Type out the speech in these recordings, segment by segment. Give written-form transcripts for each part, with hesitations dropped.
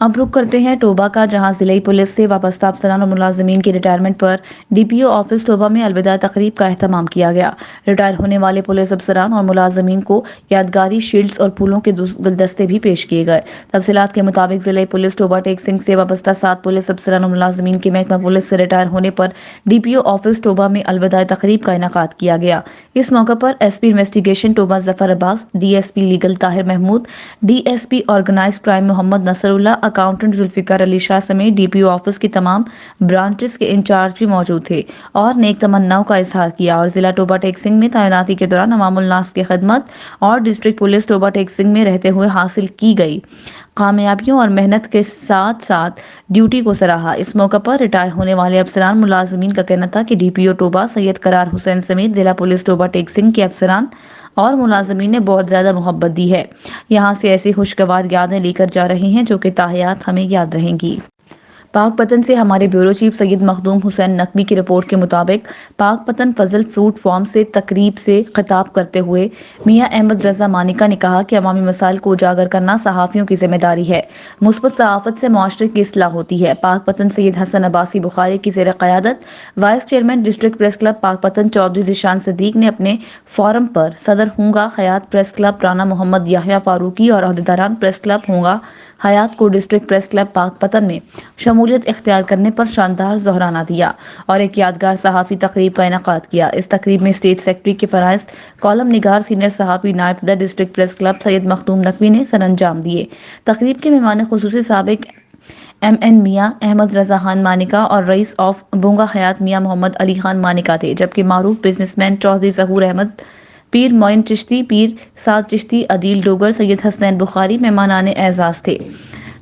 अब रुक करते हैं टोबा का, जहां जिले पुलिस से वाबस्ता अफसरान और मुलाजमीन की रिटायरमेंट पर डीपीओ ऑफिस टोबा में अलविदा तकरीब का एहतमाम किया गया। रिटायर होने वाले पुलिस अफसरान और मुलाजमीन को यादगारी शील्ड्स और फूलों के गुलदस्ते भी पेश किए गए। तफसीलात के मुताबिक जिले पुलिस टोबा टेक सिंह से वाबस्ता 7 पुलिस अफसरान और मुलाजमीन के महकमा पुलिस से रिटायर होने पर डीपीओ ऑफिस टोबा में अलविदा तकरीब का इनेकाद किया गया। इस मौके पर SP investigation Toba Zafar Abbas, DSP legal Tahir Mahmood, DSP organised crime Mohammad Nasrullah, accountant Zulfiqar Ali Shah समेत डीपीओ ऑफिस की तमाम ब्रांचेस के इंचार्ज भी मौजूद थे और नेक तमन्नाओं का इजहार किया और जिला टोबा टेक सिंह में तैनाती के दौरान अवामुल नास की खिदमत और डिस्ट्रिक्ट पुलिस टोबा टेक सिंह में रहते हुए हासिल की गई कामयाबियों और मेहनत के साथ साथ ड्यूटी को सराहा। इस मौके पर रिटायर होने वाले अफसरान मुलाजमीन का कहना था कि डीपीओ टोबा सैयद करार हुसैन समेत जिला पुलिस टोबा टेक सिंह के अफसरान और मुलाजमीन ने बहुत ज्यादा मोहब्बत दी है। यहाँ से ऐसी खुशगवार यादें लेकर जा रहे हैं जो कि ताहयात हमें याद रहेंगी। पाकपतन से हमारे ब्यूरो चीफ सैयद मखदूम हुसैन नकवी की रिपोर्ट के मुताबिक पाकपतन फजल फ्रूट फार्म से तकरीब से खिताब करते हुए मियां अहमद रजा मानिका ने कहा कि अवामी मसाइल को उजागर करना सहाफ़ियों की जिम्मेदारी है। मुस्बत सहाफ़त से मुआशरे की इस्लाह होती है। पाकपतन सैयद हसन अब्बासी बुखारी की ज़ेर क़यादत vice chairman district press club Pakpattan Chaudhry Zeeshan Sadiq ने अपने फोरम पर सदर होंगा हयात प्रेस क्लब राना मोहम्मद याहिया फारूकी और अहदेदारान प्रेस क्लब होंगा हयात को डिस्ट्रिक्ट प्रेस क्लब पाकपतन में शमूलियत इख्तियार करने पर शानदार जोहराना दिया और एक यादगार सहाफ़ी तकरीब का इनेकाद किया। इस तकरीब में स्टेट सेक्रेटरी के फराइज कॉलम निगार सीनियर सहाफ़ी नायब सदर district press club Syed Makhdoom Naqvi ने सर अंजाम दिए। तकरीब के मेहमान खुसूसी साबिक MN मियां अहमद रजा खान मानिका और रईस ऑफ बोंगा हयात मियां मोहम्मद अली खान मानिका थे, जबकि मारूफ बिजनेसमैन चौधरी जहूर अहमद, पीर मोइन चिश्ती, पीर साद चिश्ती, अदील डोगर, सैयद हसनैन बुखारी मेहमानाने एजाज थे।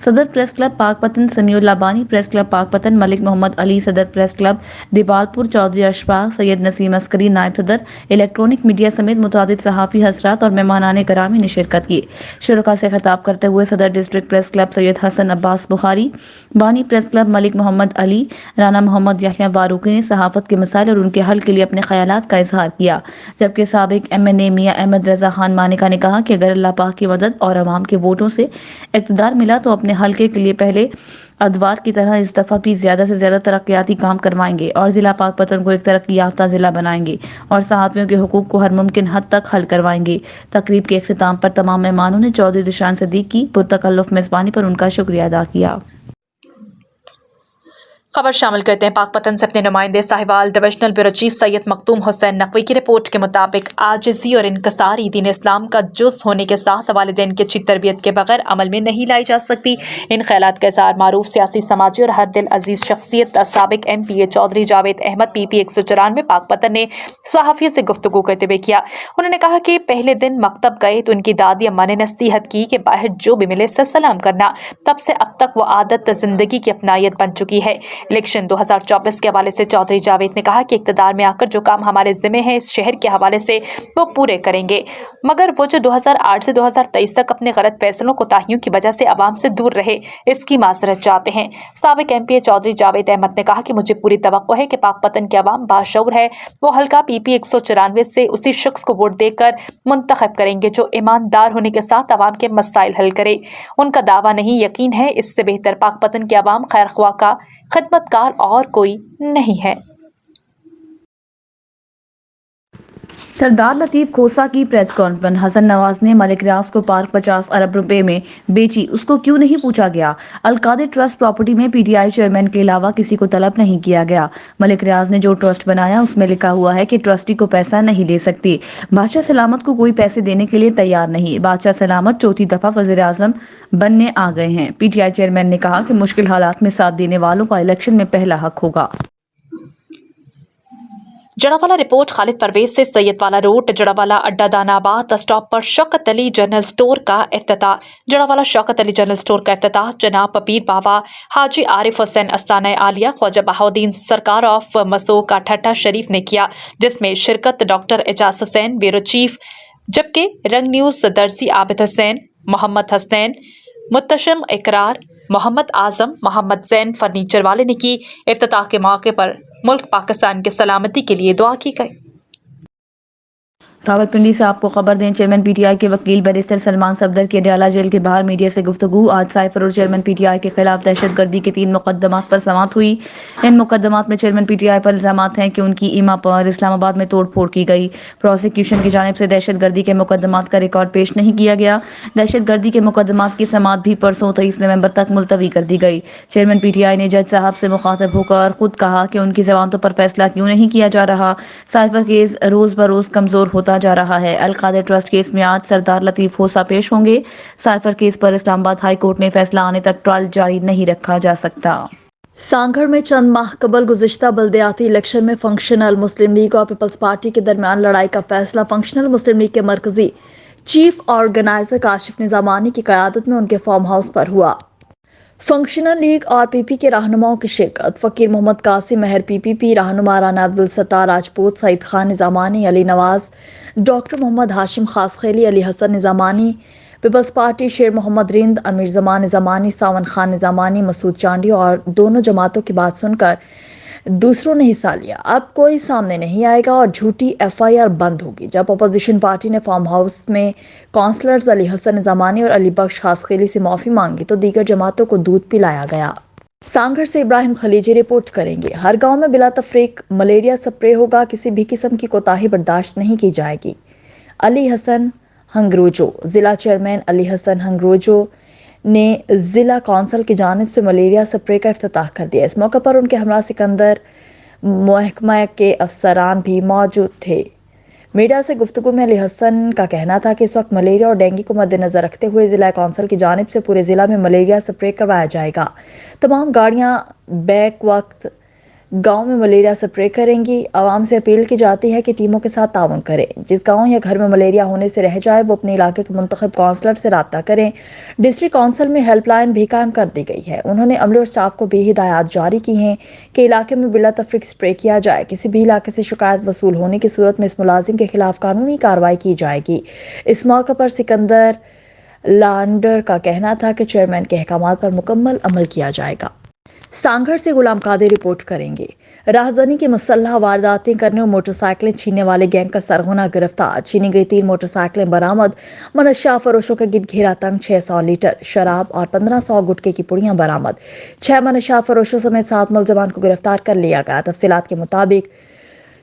सदर प्रेस क्लब पाकपतन समीउल्लाह बानी, प्रेस क्लब पाकपतन मलिक मोहम्मद अली, सदर प्रेस क्लब दिबालपुर चौधरी अशफाक, सैयद नसीम अस्करी नायब सदर, इलेक्ट्रॉनिक मीडिया समेत मुतादिद सहाफ़ी हजरात और मेहमानाने करामी ने शिरकत की। शुरका से खिताब करते हुए सदर district press club Syed Hasan Abbas Bukhari, बानी प्रेस क्लब मलिक मोहम्मद अली, राना मोहम्मद याहिया फारूकी ने सहाफ़त के मसाइल और उनके हल के लिए अपने ख्यालात का इजहार किया, जबकि साबिक MNA मियां अहमद रजा खान मानिका ने कहा कि अगर अल्लाह पाक की मदद और अवाम के वोटों से इक़्तिदार मिला तो अपने हल्के के लिए पहले अदवार की तरह इस दफ़ा भी ज़्यादा से ज़्यादा तरक्याती काम करवाएंगे और ज़िला पाकपतन को एक तरक्की याफ्ता ज़िला बनाएंगे और सहाफ़ियों के हुकूक को हर मुमकिन हद तक हल करवाएंगे। तकरीब के इख्तिताम पर तमाम मेहमानों ने चौधरी ज़ीशान सदीक की पुरतकल्लुफ़ मेज़बानी पर उनका शुक्रिया अदा किया। खबर शामिल करते हैं पाकपतन से अपने नुमाइंदे Sahiwal divisional bureau chief Syed Makhdoom Hussain Naqvi की रिपोर्ट के मुताबिक आजिज़ी और इनकसारी दीन इस्लाम का जुज़ होने के साथ वालिदैन की अच्छी तरबियत के बगैर अमल में नहीं लाई जा सकती। इन ख्यालात का इज़हार मारूफ सियासी, समाजी और हर दिल अजीज़ शख्सियत साबिक MPA चौधरी जावेद अहमद PP 194 पाकपतन ने सहाफ़ियों से गुफ्तगू करते हुए किया। उन्होंने कहा कि पहले दिन मकतब गए तो उनकी दादी अम्मा ने नसीहत की कि बाहर जो भी मिले सलाम करना। तब से अब तक वो आदत ज़िंदगी की अपनायत बन चुकी है। इलेक्शन 2024 के हवाले से चौधरी जावेद ने कहा कि इक़्तिदार में आकर जो काम हमारे ज़िम्मे हैं इस शहर के हवाले से वो पूरे करेंगे, मगर वो जो 2008 से 2023 तक अपने गलत फैसलों कोताहियों की वजह से आवाम से दूर रहे, इसकी माज़रत चाहते हैं। साबिक MPA चौधरी जावेद अहमद ने कहा कि मुझे पूरी तवक्को है कि पाकपतन के अवाम बाशऊर है, वो हल्का PP 194 से उसी शख्स को वोट देकर मुंतखब करेंगे जो ईमानदार होने के साथ आवाम के मसाइल हल करे। उनका दावा नहीं, यकीन है इससे बेहतर पाकपतन के अवाम खैर ख्वाह का खिदमतकार और कोई नहीं है। सरदार लतीफ खोसा की प्रेस कॉन्फ्रेंस। हसन नवाज ने मलिक रियाज को पार्क 50 अरब रुपए में बेची, उसको क्यों नहीं पूछा गया। अलकादिर ट्रस्ट प्रॉपर्टी में PTI चेयरमैन के अलावा किसी को तलब नहीं किया गया। मलिक रियाज ने जो ट्रस्ट बनाया उसमें लिखा हुआ है कि ट्रस्टी को पैसा नहीं दे सकती। बादशाह सलामत को कोई पैसे देने के लिए तैयार नहीं। बादशाह सलामत चौथी दफा वज़ीर आज़म बनने आ गए हैं। PTI चेयरमैन ने कहा कि मुश्किल हालात में साथ देने वालों का इलेक्शन में पहला हक होगा। जड़ावाला रिपोर्ट खालिद परवेज से। सैयदवाला रोड जड़ावाला अड्डा दानाबाद स्टॉप पर शौकत अली जनरल स्टोर का इफ्तिताह। जड़ावाला शौकत अली जनरल स्टोर का इफ्तिताह जनाब पपीर बाबा हाजी आरिफ हुसैन अस्ताना आलिया ख्वाजा बहाउद्दीन सरकार ऑफ मसो का ठट्टा शरीफ ने किया, जिसमें शिरकत doctor Ejaz Hussain bureau chief, जबकि रंग न्यूज़ दर्सी आबिद हुसैन, मोहम्मद हसनैन, मुत्तशम इकरार, मोहम्मद आजम, मोहम्मद जैन फर्नीचर वाले ने की। इफ्तिताह के मौके पर मुल्क पाकिस्तान के सलामती के लिए दुआ की गई। रावलपिंडी से आपको खबर दें, चेयरमैन पीटीआई के वकील बैरिस्टर सलमान सफदर की अडयाला जेल के बाहर मीडिया से गुफ्तगू। आज साइफर और चेयरमैन पीटीआई के खिलाफ दहशतगर्दी के 3 मुकदमात पर समाअत हुई। इन मुकदमात में चेयरमैन पीटीआई पर इल्जामात हैं कि उनकी ईमा पर इस्लामाबाद में तोड़फोड़ की गई। प्रोसिक्यूशन की जानिब से दहशतगर्दी के मुकदमात का रिकॉर्ड पेश नहीं किया गया। दहशतगर्दी के मुकदमात की समाअत भी परसों 23 नवंबर तक मुलतवी कर दी गई। चेयरमैन पीटीआई ने जज साहब से मुखातब होकर खुद कहा कि उनकी जमानतों पर फैसला क्यों नहीं किया जा रहा। साइफर केस रोज बरोज कमजोर होता जा रहा है। अल-कादिर ट्रस्ट केस में आज सरदार लतीफ होसा पेश होंगे। साइफर केस पर इस्लामाबाद हाई कोर्ट ने फैसला आने तक ट्रायल जारी नहीं रखा जा सकता। सांगड़ में चंद माह कबल गुज़िश्ता बल्दियाती इलेक्शन में फंक्शनल मुस्लिम लीग और पीपल्स पार्टी के दरमियान लड़ाई का फैसला फंक्शनल मुस्लिम लीग के मरकजी चीफ ऑर्गेनाइजर काशिफ निजामानी की क़यादत में उनके फार्म हाउस पर हुआ। फंक्शनल लीग और पीपी के रहनुमाओं की शिरकत फकीर मोहम्मद कासिम महर पीपीपी, रहनुमा राना अब्दुल सत्तार राजपूत, सईद खान निजामानी, अली नवाज, डॉक्टर मोहम्मद हाशिम खासखेली, अली हसन निजामानी, पीपल्स पार्टी शेर मोहम्मद रिंद, अमीर जमान निजामानी, सावन खान निजामानी, मसूद चांडी और दोनों जमातों की बात सुनकर दूसरों ने हिस्सा लिया। अब कोई सामने नहीं आएगा और झूठी एफआईआर बंद होगी। जब अपोजिशन पार्टी ने फार्म हाउस में काउंसलर्स अली हसन निजामानी और अली बख्श खासखेली से माफी मांगी तो दीगर जमातों को दूध पिलाया गया। सांगड़ से इब्राहिम खलीजी रिपोर्ट करेंगे। हर गांव में बिला तफरीक मलेरिया स्प्रे होगा, किसी भी किस्म की कोताही बर्दाश्त नहीं की जाएगी। अली हसन हंगरोजो, जिला चेयरमैन अली हसन हंगरोजो ने जिला कौंसिल की जानिब से मलेरिया स्प्रे का इफ्तिताह कर दिया। इस मौके पर उनके हमरा सिकंदर महकमा के अफसरान भी मौजूद थे। मीडिया से गुफ्तगू में अली हसन का कहना था कि इस वक्त मलेरिया और डेंगू को मद्देनजर रखते हुए जिला कौंसिल की जानिब से पूरे जिला में मलेरिया स्प्रे करवाया जाएगा। तमाम गाड़ियां बैक वक्त गांव में मलेरिया स्प्रे करेंगी। आवाम से अपील की जाती है कि टीमों के साथ ताउन करें। जिस गांव या घर में मलेरिया होने से रह जाए वो अपने इलाके के मुंतखब काउंसलर से रब्ता करें। डिस्ट्रिक्ट काउंसिल में हेल्पलाइन भी कायम कर दी गई है। उन्होंने अमले और स्टाफ को भी हिदायत जारी की हैं कि इलाके में बिला तफरीक स्प्रे किया जाए। किसी भी इलाके से शिकायत वसूल होने की सूरत में इस मुलाजिम के खिलाफ कानूनी कार्रवाई की जाएगी। इस मौके पर सिकंदर लांडर का कहना था कि चेयरमैन के अहकामात पर मुकम्मल अमल किया जाएगा। सांगड़ से गुलाम कादिर रिपोर्ट करेंगे। राहजनी की मुसल्लह वारदातें करने और मोटरसाइकिलें छीनने वाले गैंग का सरगना गिरफ्तार। छीनी गई 3 मोटरसाइकिलें बरामद। मनशा फरोशों का गिट घेरा तंग 600 लीटर शराब और 1500 गुटके की पुड़ियां बरामद। 6 मनशा फरोशों समेत 7 मुलजमान को गिरफ्तार कर लिया गया। तफसीलात के मुताबिक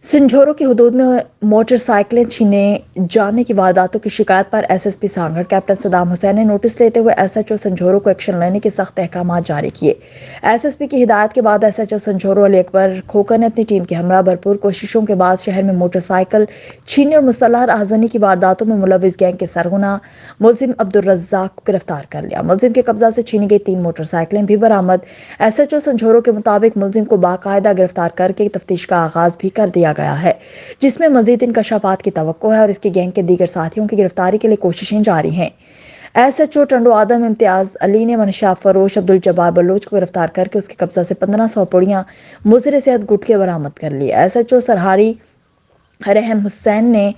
सिंझोरो की हुदूद में मोटरसाइकिलें छीने जाने की वारदातों की शिकायत पर एसएसपी सांगड़ कैप्टन सदाम हुसैन ने नोटिस लेते हुए एसएचओ संझोरो को एक्शन लेने के सख्त अहकाम जारी किए। एसएसपी की हिदायत के बाद एसएचओ संझोरो अली अकबर खोकर ने अपनी टीम की हमरा भरपूर कोशिशों के बाद शहर में मोटरसाइकिल छीनने और मुसल्लह राहजनी की वारदातों में मुलविस गैंग के सरगना मुलजिम अब्दुल रज्जाक को गिरफ्तार कर लिया। मुलजिम के कब्जा से छीनी गई 3 मोटरसाइकिलें भी बरामद। एसएचओ संझोरो के मुताबिक मुलजिम को बाकायदा गिरफ्तार करके तफ्तीश का आगाज भी कर दिया गया है, जिसमें मजीद इंकशाफात की तवक्को है और इसकी गैंग के दीगर साथियों की गिरफ्तारी के लिए कोशिशें जारी हैं। एसएचओ टंडो आदम इम्तियाज अली ने मनशा फरोश अब्दुल जब्बार बलोच को गिरफ्तार करके उसके कब्जा से 1500 पुड़ियां मुज़र सेहत गुटके बरामद कर लिए। एसएचओ सरहारी रहम हुसैन ने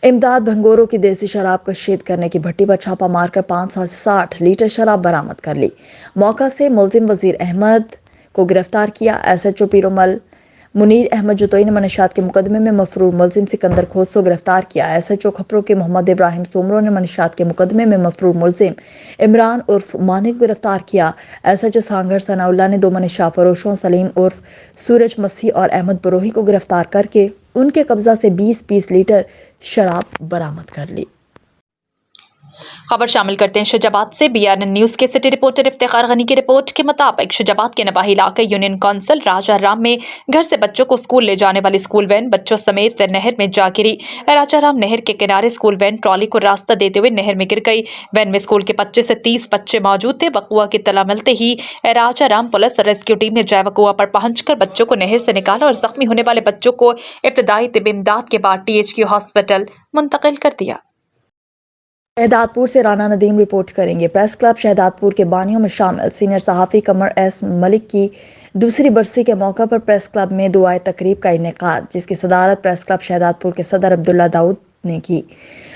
इमदाद भंगोरों की देसी शराब कशीद करने की भट्टी पर छापा मारकर 560 लीटर शराब बरामद कर ली। मौका से मुलजिम वजीर अहमद को गिरफ्तार किया। एसएचओ पीरोमल मुनीर अहमद जुतोई ने मनशात के मुकदमे में मफरूर मुलजिम सिकंदर खोस को गिरफ्तार किया। एसएचओ खपरों के मोहम्मद इब्राहिम सोमरो ने मनशात के मुकदमे में मफरूर मुलजिम इमरान उर्फ मानिक को गिरफ्तार किया। एसएचओ सांगड़ सनाउल्ला ने 2 मनशा फरोशों सलीम उर्फ सूरज मसीह और अहमद बरोही को गिरफ्तार करके उनके कब्जा से 20-20 लीटर शराब बरामद कर ली। खबर शामिल करते हैं शुजाबाद से। बीआरएन न्यूज़ के सिटी रिपोर्टर इफ्तिखार गनी की रिपोर्ट के मुताबिक शुजाबाद के नवाही इलाके यूनियन कौंसिल राजा राम में घर से बच्चों को स्कूल ले जाने वाली स्कूल वैन बच्चों समेत नहर में जा गिरी। राजा राम नहर के किनारे स्कूल वैन ट्रॉली को रास्ता देते हुए नहर में गिर गई। वैन में स्कूल के 25 से 30 बच्चे मौजूद थे। वकुआ की तला मिलते ही राजा राम पुलिस और रेस्क्यू टीम ने जय वकुआ पर पहुंचकर बच्चों को नहर से निकाला और जख्मी होने वाले बच्चों को इब्तदाई तिब इमदाद के बाद THQ हॉस्पिटल मुंतकिल कर दिया। शहदादपुर से राना नदीम रिपोर्ट करेंगे। प्रेस क्लब शहदादपुर के बानियों में शामिल सीनियर सहाफ़ी कमर एस मलिक की दूसरी बरसी के मौका पर प्रेस क्लब में दुआए तकरीब का इनेकाद, जिसकी सदारत प्रेस क्लब शहदादपुर के सदर अब्दुल्ला दाऊद ने की।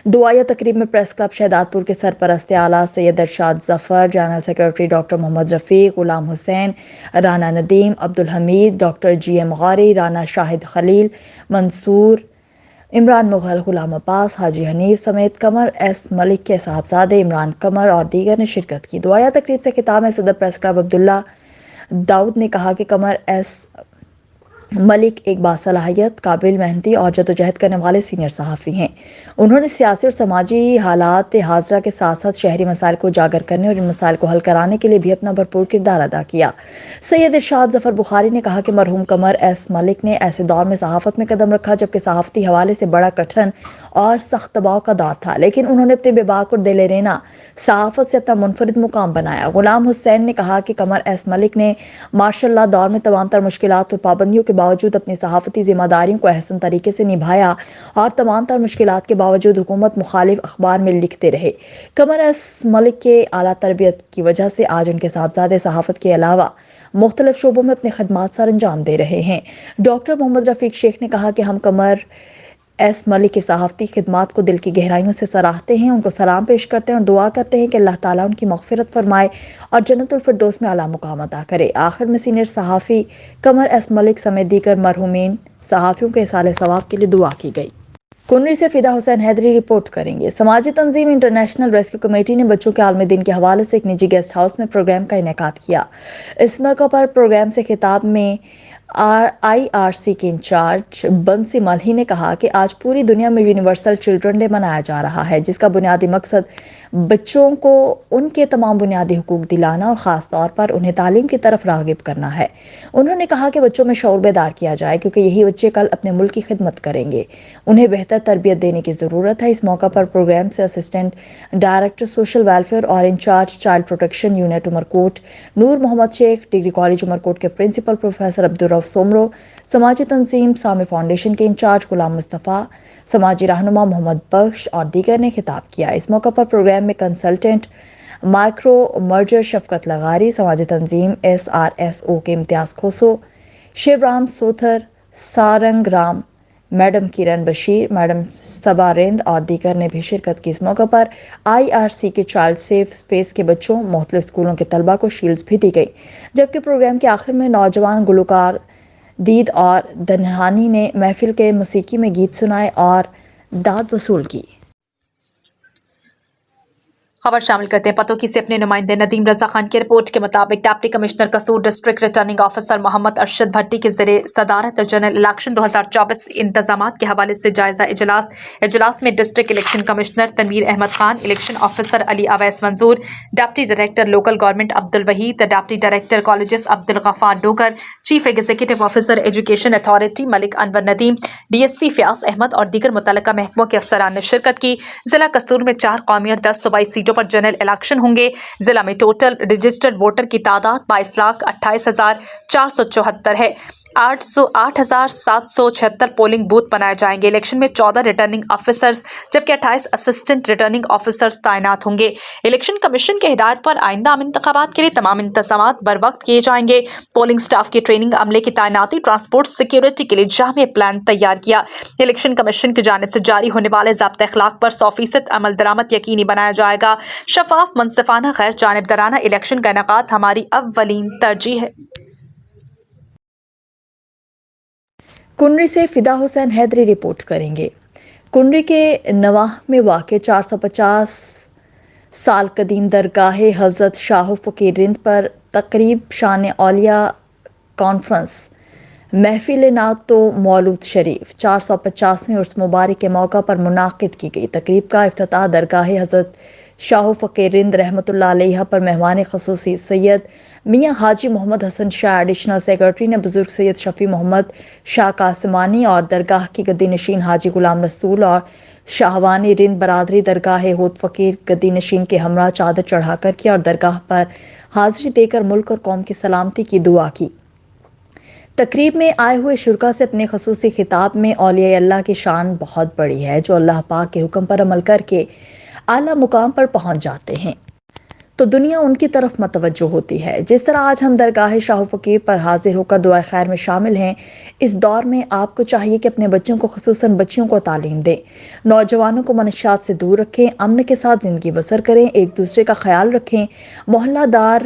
दुआया तकरीब में प्रेस क्लब शहदादपुर के सरपरस्त आला Syed Arshad Zafar, general secretary doctor Mohammad Rafiq, Ghulam Hussain, Rana Nadeem, Abdul Hameed, doctor GM Ghauri, Rana Shahid Khalil, Mansoor Imran Mughal, Ghulam Abbas, حاجی حنیف سمیت قمر ایس ملک کے صاحبزادے عمران قمر اور دیگر نے شرکت کی۔ دعائیہ تقریب سے خطاب میں صدر پریس کلب عبداللہ داؤد نے کہا کہ قمر ایس ملک ایک باصلاحیت، قابل، محنتی اور جدوجہد کرنے والے سینئر صحافی ہیں۔ انہوں نے سیاسی اور سماجی حالات حاضرہ کے ساتھ ساتھ شہری مسائل کو اجاگر کرنے اور ان مسائل کو حل کرانے کے لیے بھی اپنا بھرپور کردار ادا کیا۔ سید ارشاد ظفر بخاری نے کہا کہ مرحوم قمر ایس ملک نے ایسے دور میں صحافت میں قدم رکھا جبکہ صحافتی حوالے سے بڑا کٹھن اور سخت دباؤ کا دور تھا، لیکن انہوں نے اپنے بے باک اور دل رینا صحافت سے اپنا منفرد مقام بنایا۔ غلام حسین نے کہا کہ قمر ایس ملک نے ماشاءاللہ دور میں تمام تر مشکلات اور پابندیوں کے باوجود اپنی صحافتی ذمہ داریوں کو احسن طریقے سے نبھایا اور تمام تر مشکلات کے باوجود حکومت مخالف اخبار میں لکھتے رہے۔ قمر ایس ملک کے اعلیٰ تربیت کی وجہ سے آج ان کے صاحبزادے صحافت کے علاوہ مختلف شعبوں میں اپنی خدمات سر انجام دے رہے ہیں۔ ڈاکٹر محمد رفیق شیخ نے کہا کہ ہم قمر ایس ملک کی صحافتی خدمات کو دل کی گہرائیوں سے سراہتے ہیں، ان کو سلام پیش کرتے ہیں اور دعا کرتے ہیں کہ اللہ تعالیٰ ان کی مغفرت فرمائے اور جنت الفردوس میں اعلیٰ مقام عطا کرے۔ آخر میں سینئر صحافی قمر ایس ملک سمیت دیگر مرحومین صحافیوں کے ایصال ثواب کے لیے دعا کی گئی۔ کنری سے فدا حسین حیدری رپورٹ کریں گے۔ سماجی تنظیم انٹرنیشنل ریسکیو کمیٹی نے بچوں کے عالمی دن کے حوالے سے ایک نجی گیسٹ ہاؤس میں پروگرام کا انعقاد کیا۔ اس موقع پر پروگرام سے خطاب میں IRC کے انچارج بنسی ملہی نے کہا کہ آج پوری دنیا میں یونیورسل چلڈرن ڈے منایا جا رہا ہے، جس کا بنیادی مقصد بچوں کو ان کے تمام بنیادی حقوق دلانا اور خاص طور پر انہیں تعلیم کی طرف راغب کرنا ہے۔ انہوں نے کہا کہ بچوں میں شعور بیدار کیا جائے کیونکہ یہی بچے کل اپنے ملک کی خدمت کریں گے، انہیں بہتر تربیت دینے کی ضرورت ہے۔ اس موقع پر پروگرام سے اسسٹنٹ ڈائریکٹر سوشل ویلفیئر اور incharge child protection unit Umerkot Noor Muhammad Sheikh, degree college Umarkot کے پرنسپل پروفیسر عبدالرؤف سومرو، سماجی تنظیم سامی فاؤنڈیشن کے انچارج غلام مصطفیٰ، سماجی رہنما محمد بخش اور دیگر نے خطاب کیا۔ اس موقع پر پروگرام میں کنسلٹنٹ مائکرو مرجر شفقت لغاری، سماجی تنظیم SRSO کے امتیاز کھوسو، شیو رام سوتھر، سارنگ رام، میڈم کرن بشیر، میڈم صبا رند اور دیگر نے بھی شرکت کی۔ اس موقع پر IRC کے چائلڈ سیف سپیس کے بچوں، مختلف اسکولوں کے طلبہ کو شیلڈز بھی دی گئی، جبکہ پروگرام کے آخر میں نوجوان گلوکار دید اور دنہانی نے محفل کے موسیقی میں گیت سنائے اور داد وصول کی۔ خبر شامل کرتے ہیں پتوکی سے اپنے نمائندے ندیم رضا خان کی رپورٹ کے مطابق ڈپٹی کمشنر قصور ڈسٹرکٹ ریٹرننگ آفیسر محمد ارشد بھٹی کے زیر صدارت جنرل الیکشن 2024 انتظامات کے حوالے سے جائزہ اجلاس میں district election commissioner Tanveer Ahmed Khan, election officer Ali Awais Manzoor, deputy director local government Abdul Waheed, deputy director colleges Abdul Ghaffar Dogar, chief executive officer education authority Malik Anwar Nadeem, DSP Fayyaz Ahmed اور دیگر متعلقہ محکموں کے افسران نے شرکت کی۔ ضلع قصور میں 4 قومی اور 10 صوبائی سیٹوں پر جنرل الیکشن ہوں گے۔ ضلع میں ٹوٹل رجسٹرڈ ووٹر کی تعداد 22,28,474 ہے۔ 8,776 پولنگ بوتھ بنائے جائیں گے۔ الیکشن میں 14 ریٹرننگ آفیسرز جبکہ 28 اسسٹنٹ ریٹرننگ آفیسرز تعینات ہوں گے۔ الیکشن کمیشن کی ہدایت پر آئندہ عام انتخابات کے لیے تمام انتظامات بر وقت کیے جائیں گے۔ پولنگ سٹاف کی ٹریننگ، عملے کی تعیناتی، ٹرانسپورٹ سیکیورٹی کے لیے جامع پلان تیار کیا۔ الیکشن کمیشن کی جانب سے جاری ہونے والے ضابطۂ اخلاق پر 100% عمل درآمد یقینی بنایا جائے گا۔ شفاف، منصفانہ، غیر جانبدارانہ الیکشن کا انعقاد ہماری اولین ترجیح ہے۔ کنری سے فدا حسین حیدری رپورٹ کریں گے۔ کنری کے نواح میں واقع 450 سال قدیم درگاہ حضرت شاہ فقیر رند پر تقریب شان اولیاء کانفرنس محفل نعت و مولود شریف 450ویں عرس مبارک کے موقع پر منعقد کی گئی۔ تقریب کا افتتاح درگاہ حضرت شاہ فقیر رند رحمۃ اللہ علیہ پر مہمان خصوصی سید میاں حاجی محمد حسن شاہ ایڈیشنل سیکرٹری نے بزرگ سید شفیع محمد شاہ قاسمانی اور درگاہ کی گدی نشین حاجی غلام رسول اور شاہوانی رند برادری درگاہ ہود فقیر گدی نشین کے ہمراہ چادر چڑھا کر کیا اور درگاہ پر حاضری دے کر ملک اور قوم کی سلامتی کی دعا کی۔ تقریب میں آئے ہوئے شرکا سے اپنے خصوصی خطاب میں اولیاء اللہ کی شان بہت بڑی ہے جو اللہ پاک کے حکم پر عمل کر کے اعلیٰ مقام پر پہنچ جاتے ہیں تو دنیا ان کی طرف متوجہ ہوتی ہے۔ جس طرح آج ہم درگاہ شاہ فقیر پر حاضر ہو کر دعائے خیر میں شامل ہیں، اس دور میں آپ کو چاہیے کہ اپنے بچوں کو خصوصاً بچیوں کو تعلیم دیں، نوجوانوں کو منشیات سے دور رکھیں، امن کے ساتھ زندگی بسر کریں، ایک دوسرے کا خیال رکھیں، محلہ دار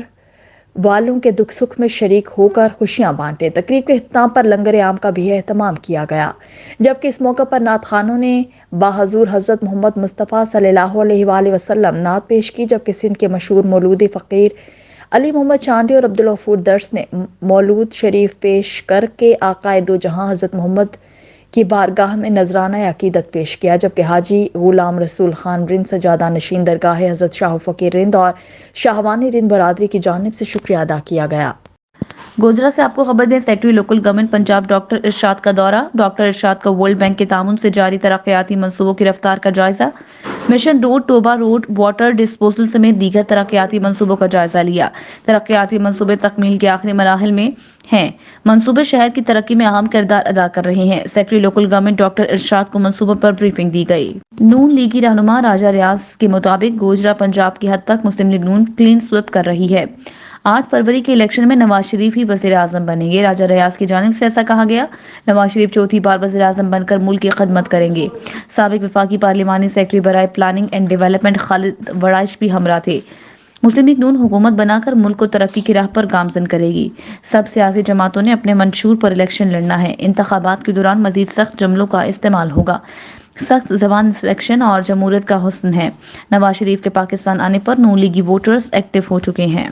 والوں کے دکھ سکھ میں شریک ہو کر خوشیاں بانٹے۔ تقریب کے اختتام پر لنگر عام کا بھی اہتمام کیا گیا، جبکہ اس موقع پر نعت خوانوں نے باحضور حضرت محمد مصطفیٰ صلی اللہ علیہ وآلہ وسلم نعت پیش کی، جبکہ سندھ کے مشہور مولودی فقیر علی محمد چانڈی اور عبدالغفور درس نے مولود شریف پیش کر کے آقائے دو جہاں حضرت محمد کی بارگاہ میں نذرانہ عقیدت پیش کیا، جبکہ حاجی غلام رسول خان رند سجادہ نشین درگاہ حضرت شاہ فقیر رند اور شاہوانی رند برادری کی جانب سے شکریہ ادا کیا گیا۔ گوجرا سے آپ کو خبر دیں، secretary local government Punjab doctor Irshad کا دورہ۔ ڈاکٹر ارشاد کا ورلڈ بینک کے تعاون سے جاری ترقیاتی منصوبوں کی رفتار کا جائزہ۔ Mission road, ٹوبا road, water disposal سمیت دیگر ترقیاتی منصوبوں کا جائزہ لیا۔ ترقیاتی منصوبے تکمیل کے آخری مراحل میں ہیں۔ منصوبے شہر کی ترقی میں اہم کردار ادا کر رہے ہیں۔ سیکرٹری لوکل گورنمنٹ ڈاکٹر ارشاد کو منصوبوں پر بریفنگ دی گئی۔ نون لیگی رہنما راجہ ریاض کے مطابق گوجرا پنجاب کی حد تک مسلم لیگ نون کلین سویپ کر رہی ہے۔ 8 فروری کے الیکشن میں نواز شریف ہی وزیر اعظم بنیں گے۔ راجہ ریاض کی جانب سے ایسا کہا گیا۔ نواز شریف چوتھی بار وزیر اعظم بن کر ملک کی خدمت کریں گے۔ سابق وفاقی پارلیمانی سیکرٹری برائے پلاننگ اینڈ ڈیولپمنٹ خالد وڑائش بھی ہمراہ تھے۔ مسلم لیگ نون حکومت بنا کر ملک کو ترقی کی راہ پر گامزن کرے گی۔ سب سیاسی جماعتوں نے اپنے منشور پر الیکشن لڑنا ہے۔ انتخابات کے دوران مزید سخت جملوں کا استعمال ہوگا۔ سخت زبان سلیکشن اور جمہوریت کا حسن ہے۔ نواز شریف کے پاکستان آنے پر نون لیگی ووٹرز ایکٹیو ہو چکے ہیں۔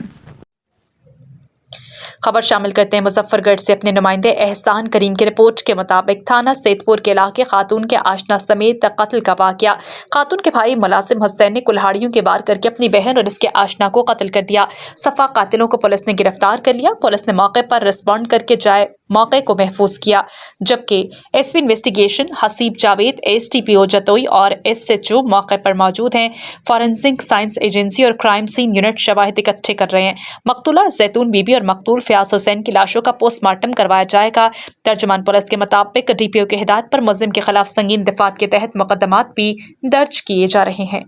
خبر شامل کرتے ہیں مظفر گڑھ سے اپنے نمائندے احسان کریم کی رپورٹ کے مطابق تھانہ سیت پور کے علاقے خاتون کے آشنا سمیت قتل کا واقعہ۔ خاتون کے بھائی ملازم حسین نے کلہاڑیوں کے وار کر کے اپنی بہن اور اس کے آشنا کو قتل کر دیا۔ صفا قاتلوں کو پولیس نے گرفتار کر لیا۔ پولیس نے موقع پر رسپانڈ کر کے جائے موقع کو محفوظ کیا، جبکہ S P investigation Haseeb Javed, S T P O Jatoi اور ایس ایچ او موقع پر موجود ہیں۔ فورینسک سائنس ایجنسی اور کرائم سین یونٹ شواہد اکٹھے کر رہے ہیں۔ مقتولہ زیتون بی بی اور مقتول فیاض حسین کی لاشوں کا پوسٹ مارٹم کروایا جائے گا۔ ترجمان پولیس کے مطابق ڈی پی او کی ہدایت پر ملزم کے خلاف سنگین دفعات کے تحت مقدمات بھی درج کیے جا رہے ہیں۔